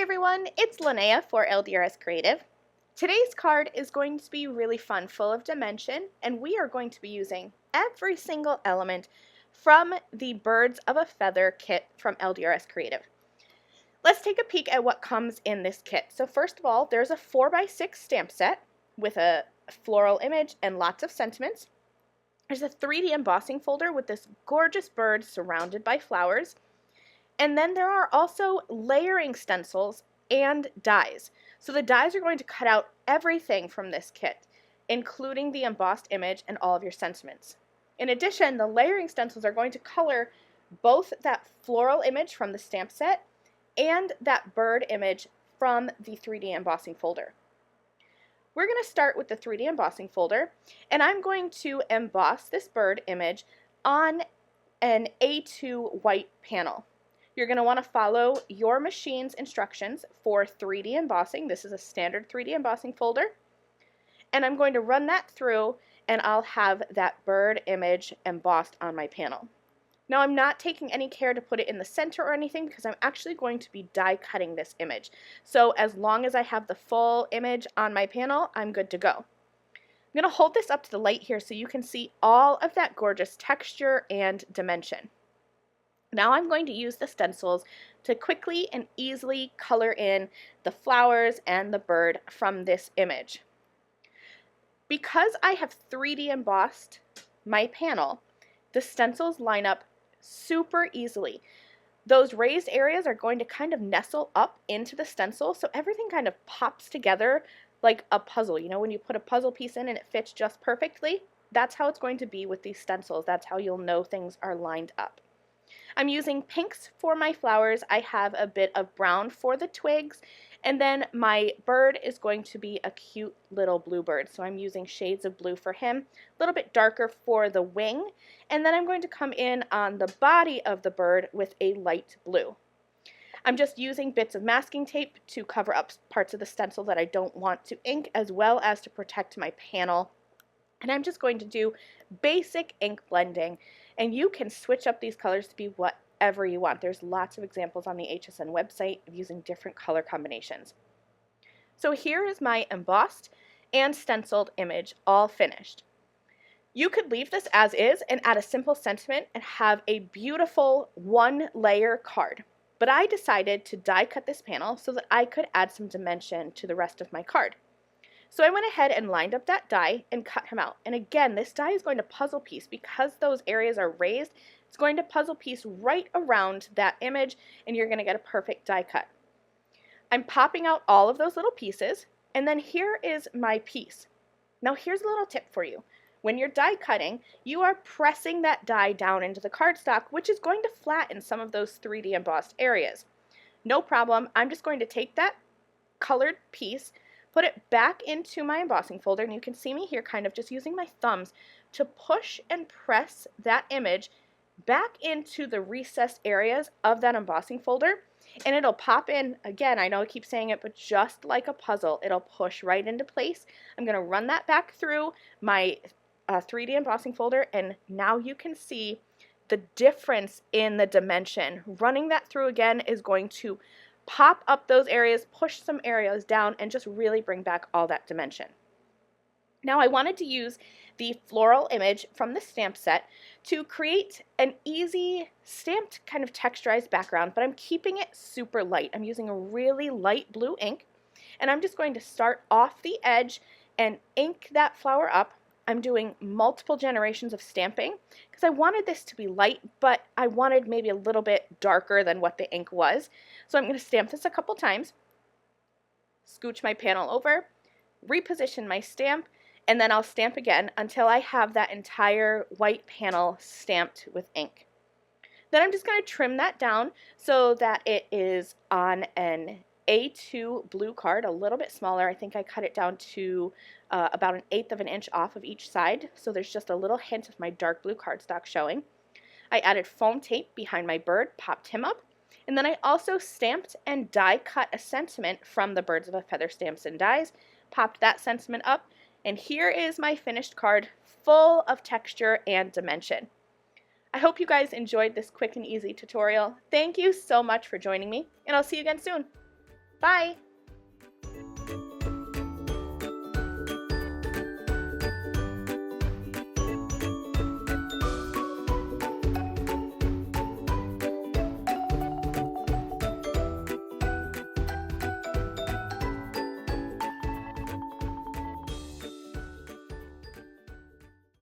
everyone, it's Lynnea for LDRS Creative. Today's card is going to be really fun, full of dimension, and we are going to be using every single element from the Birds of a Feather kit from LDRS Creative. Let's take a peek at what comes in this kit. So first of all, there's a 4x6 stamp set with a floral image and lots of sentiments. There's a 3D embossing folder with this gorgeous bird surrounded by flowers. And then there are also layering stencils and dies. So the dies are going to cut out everything from this kit, including the embossed image and all of your sentiments. In addition, the layering stencils are going to color both that floral image from the stamp set and that bird image from the 3D embossing folder. We're going to start with the 3D embossing folder, and I'm going to emboss this bird image on an A2 white panel. You're going to want to follow your machine's instructions for 3D embossing. This is a standard 3D embossing folder. And I'm going to run that through, and I'll have that bird image embossed on my panel. Now, I'm not taking any care to put it in the center or anything because I'm actually going to be die cutting this image. So as long as I have the full image on my panel, I'm good to go. I'm going to hold this up to the light here so you can see all of that gorgeous texture and dimension. Now I'm going to use the stencils to quickly and easily color in the flowers and the bird from this image. Because I have 3D embossed my panel, the stencils line up super easily. Those raised areas are going to kind of nestle up into the stencil, so everything kind of pops together like a puzzle. You know, when you put a puzzle piece in and it fits just perfectly, that's how it's going to be with these stencils. That's how you'll know things are lined up. I'm using pinks for my flowers. I have a bit of brown for the twigs, and then my bird is going to be a cute little bluebird. So I'm using shades of blue for him, a little bit darker for the wing, and then I'm going to come in on the body of the bird with a light blue. I'm just using bits of masking tape to cover up parts of the stencil that I don't want to ink, as well as to protect my panel. And I'm just going to do basic ink blending, and you can switch up these colors to be whatever you want. There's lots of examples on the HSN website of using different color combinations. So here is my embossed and stenciled image all finished. You could leave this as is and add a simple sentiment and have a beautiful one-layer card. But I decided to die cut this panel so that I could add some dimension to the rest of my card. So I went ahead and lined up that die and cut him out. And again, this die is going to puzzle piece because those areas are raised. It's going to puzzle piece right around that image, and you're going to get a perfect die cut. I'm popping out all of those little pieces, and then here is my piece. Now here's a little tip for you. When you're die cutting, you are pressing that die down into the cardstock, which is going to flatten some of those 3D embossed areas. No problem. I'm just going to take that colored piece, put it back into my embossing folder, and you can see me here kind of just using my thumbs to push and press that image back into the recessed areas of that embossing folder, and it'll pop in. Again, I know I keep saying it, but just like a puzzle, it'll push right into place. I'm going to run that back through my 3D embossing folder, and now you can see the difference in the dimension. Running that through again is going to pop up those areas, push some areas down, and just really bring back all that dimension. Now I wanted to use the floral image from the stamp set to create an easy stamped kind of texturized background, but I'm keeping it super light. I'm using a really light blue ink, and I'm just going to start off the edge and ink that flower up. I'm doing multiple generations of stamping because I wanted this to be light, but I wanted maybe a little bit darker than what the ink was. So I'm going to stamp this a couple times, scooch my panel over, reposition my stamp, and then I'll stamp again until I have that entire white panel stamped with ink. Then I'm just going to trim that down so that it is on an A2 blue card, a little bit smaller. I think I cut it down to about 1/8 of an inch off of each side, so there's just a little hint of my dark blue cardstock showing. I added foam tape behind my bird, popped him up, and then I also stamped and die cut a sentiment from the Birds of a Feather Stamps and Dies, popped that sentiment up, and here is my finished card full of texture and dimension. I hope you guys enjoyed this quick and easy tutorial. Thank you so much for joining me, and I'll see you again soon. Bye!